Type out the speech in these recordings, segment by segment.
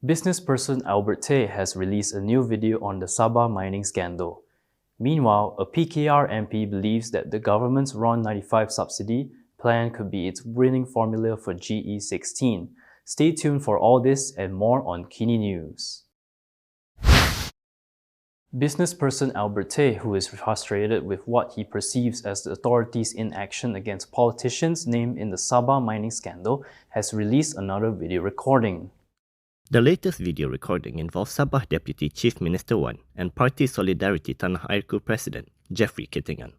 Businessperson Albert Tei has released a new video on the Sabah mining scandal. Meanwhile, a PKR MP believes that the government's RON95 subsidy plan could be its winning formula for GE16. Stay tuned for all this and more on KiniNews. Businessperson Albert Tei, who is frustrated with what he perceives as the authorities' inaction against politicians named in the Sabah mining scandal, has released another video recording. The latest video recording involves Sabah Deputy Chief Minister 1 and Parti Solidariti Tanah Airku President Jeffrey Kitingan.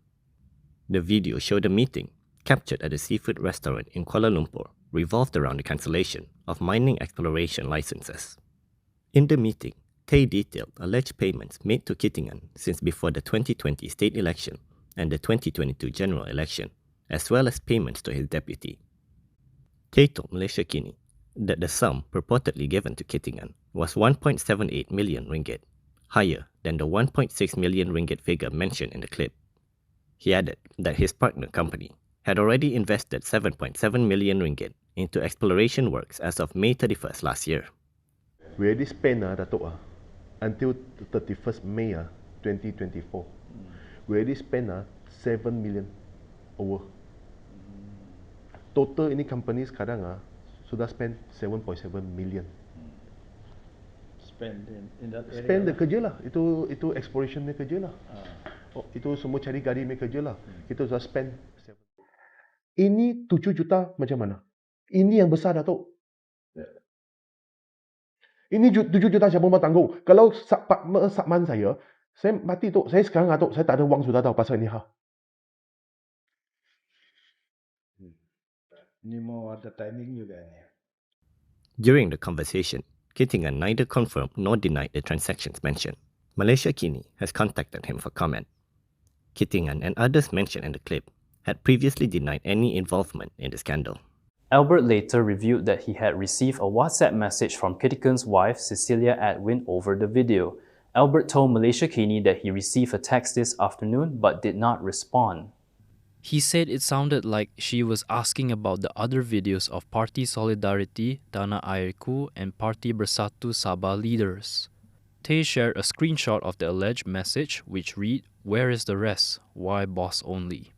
The video showed a meeting, captured at a seafood restaurant in Kuala Lumpur, revolved around the cancellation of mining exploration licenses. In the meeting, Tei detailed alleged payments made to Kitingan since before the 2020 state election and the 2022 general election, as well as payments to his deputy. Tei told Malaysiakini that the sum purportedly given to Kitingan was 1.78 million ringgit, higher than the 1.6 million ringgit figure mentioned in the clip. He added that his partner company had already invested 7.7 million ringgit into exploration works as of May 31st last year. We already spent, Datuk, until the 31st May 2024. We already spent 7 million over. Total ini company sekarang sudah spend 7.7 million. Spend in that area. Spend dia kerja lah. Itu exploration dia kerja lah. Itu semua cari gali dia kerja lah. Kita sudah spend 7. Ini 7 juta macam mana? Ini yang besar, Datuk. Ini 7 juta siapa mau tanggung? Kalau sakman saya mati tu. Saya sekarang, Datuk, saya tak ada wang sudah tahu pasal ni. Ni mau ada timing juga ni. During the conversation, Kitingan neither confirmed nor denied the transactions mentioned. Malaysiakini has contacted him for comment. Kitingan and others mentioned in the clip had previously denied any involvement in the scandal. Albert later revealed that he had received a WhatsApp message from Kitingan's wife, Cecilia Edwin, over the video. Albert told Malaysiakini that he received a text this afternoon but did not respond. He said it sounded like she was asking about the other videos of Parti Solidariti, Tanah, Airku, and Parti Bersatu Sabah leaders. Tei shared a screenshot of the alleged message, which read, "Where is the rest? Why boss only?"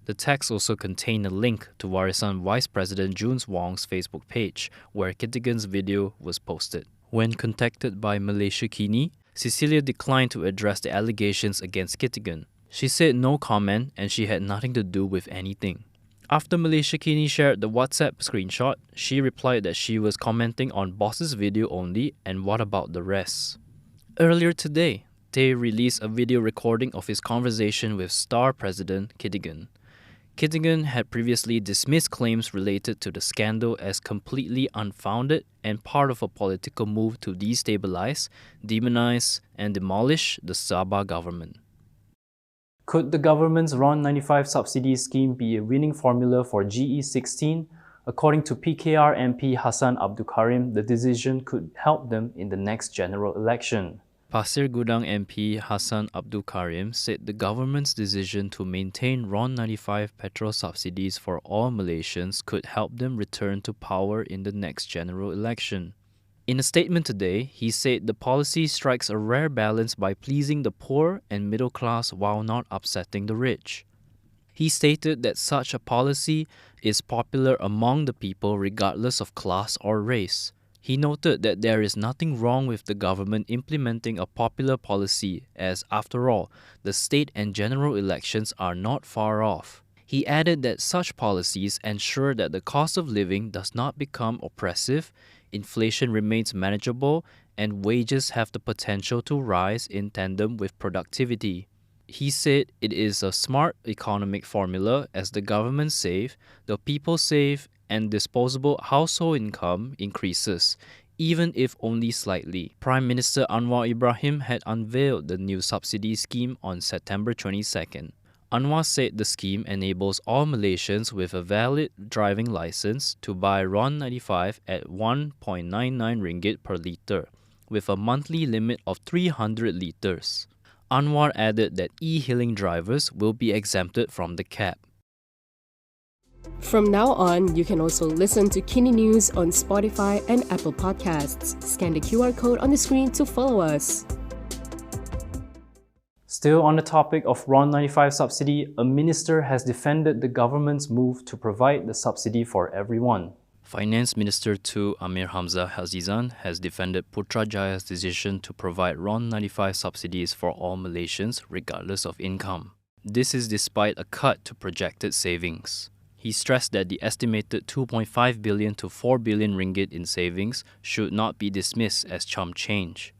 The text also contained a link to Warisan Vice President Jun Wong's Facebook page, where Kitingan's video was posted. When contacted by Malaysiakini, Cecilia declined to address the allegations against Kitingan. She said no comment and she had nothing to do with anything. After Malaysiakini shared the WhatsApp screenshot, she replied that she was commenting on boss's video only and what about the rest. Earlier today, Tei released a video recording of his conversation with Star President Kitingan. Kitingan had previously dismissed claims related to the scandal as completely unfounded and part of a political move to destabilize, demonize, and demolish the Sabah government. Could the government's RON95 subsidy scheme be a winning formula for GE16? According to PKR MP Hassan Abdul Karim, the decision could help them in the next general election. Pasir Gudang MP Hassan Abdul Karim said the government's decision to maintain RON95 petrol subsidies for all Malaysians could help them return to power in the next general election. In a statement today, he said the policy strikes a rare balance by pleasing the poor and middle class while not upsetting the rich. He stated that such a policy is popular among the people regardless of class or race. He noted that there is nothing wrong with the government implementing a popular policy as, after all, the state and general elections are not far off. He added that such policies ensure that the cost of living does not become oppressive, inflation remains manageable, and wages have the potential to rise in tandem with productivity. He said it is a smart economic formula as the government save, the people save, and disposable household income increases, even if only slightly. Prime Minister Anwar Ibrahim had unveiled the new subsidy scheme on September 22nd. Anwar said the scheme enables all Malaysians with a valid driving license to buy RON95 at 1.99 ringgit per litre, with a monthly limit of 300 litres. Anwar added that e-hailing drivers will be exempted from the cap. From now on, you can also listen to KiniNews on Spotify and Apple Podcasts. Scan the QR code on the screen to follow us. Still on the topic of RON95 subsidy, a minister has defended the government's move to provide the subsidy for everyone. Finance Minister Tun Amir Hamzah Azizan has defended Putrajaya's decision to provide RON95 subsidies for all Malaysians regardless of income. This is despite a cut to projected savings. He stressed that the estimated 2.5 billion to 4 billion ringgit in savings should not be dismissed as chump change.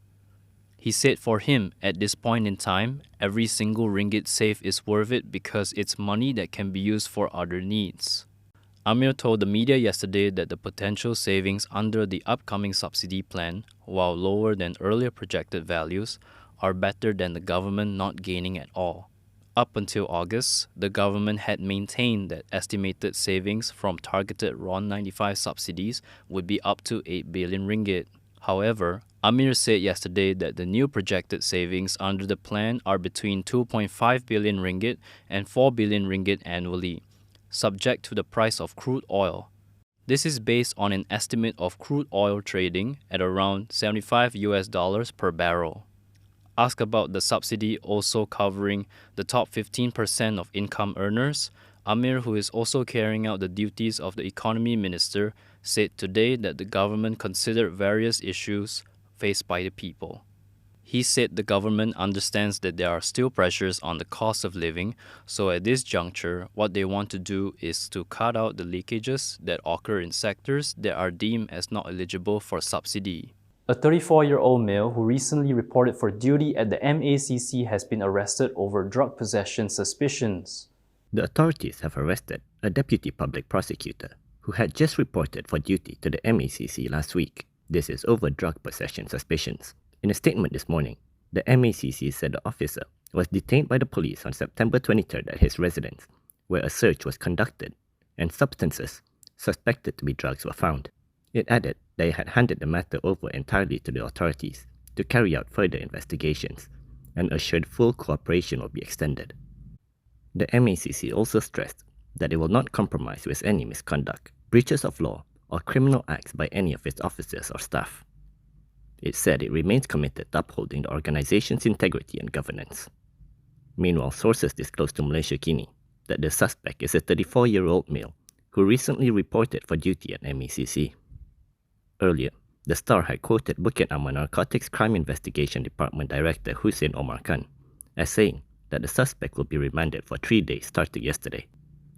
He said for him, at this point in time, every single ringgit saved is worth it because it's money that can be used for other needs. Amir told the media yesterday that the potential savings under the upcoming subsidy plan, while lower than earlier projected values, are better than the government not gaining at all. Up until August, the government had maintained that estimated savings from targeted RON95 subsidies would be up to 8 billion ringgit. However, Amir said yesterday that the new projected savings under the plan are between 2.5 billion ringgit and 4 billion ringgit annually, subject to the price of crude oil. This is based on an estimate of crude oil trading at around $75 per barrel. Asked about the subsidy also covering the top 15% of income earners, Amir, who is also carrying out the duties of the economy minister, said today that the government considered various issues faced by the people. He said the government understands that there are still pressures on the cost of living, so at this juncture, what they want to do is to cut out the leakages that occur in sectors that are deemed as not eligible for subsidy. A 34-year-old male who recently reported for duty at the MACC has been arrested over drug possession suspicions. The authorities have arrested a deputy public prosecutor who had just reported for duty to the MACC last week. This is over drug possession suspicions. In a statement this morning, the MACC said the officer was detained by the police on September 23rd at his residence, where a search was conducted and substances suspected to be drugs were found. It added they had handed the matter over entirely to the authorities to carry out further investigations and assured full cooperation will be extended. The MACC also stressed that it will not compromise with any misconduct, breaches of law, or criminal acts by any of its officers or staff. It said it remains committed to upholding the organization's integrity and governance. Meanwhile, sources disclosed to Malaysiakini that the suspect is a 34-year-old male who recently reported for duty at MACC. Earlier, the Star had quoted Bukit Aman Narcotics Crime Investigation Department Director Hussein Omar Khan as saying that the suspect will be remanded for 3 days starting yesterday.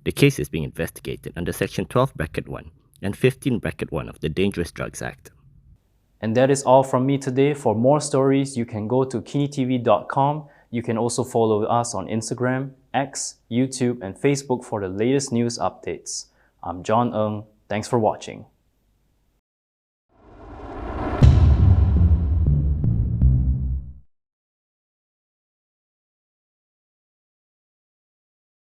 The case is being investigated under Section 12(1) and 15(1) of the Dangerous Drugs Act. And that is all from me today. For more stories, you can go to kinitv.com. You can also follow us on Instagram, X, YouTube, and Facebook for the latest news updates. I'm John Ng. Thanks for watching.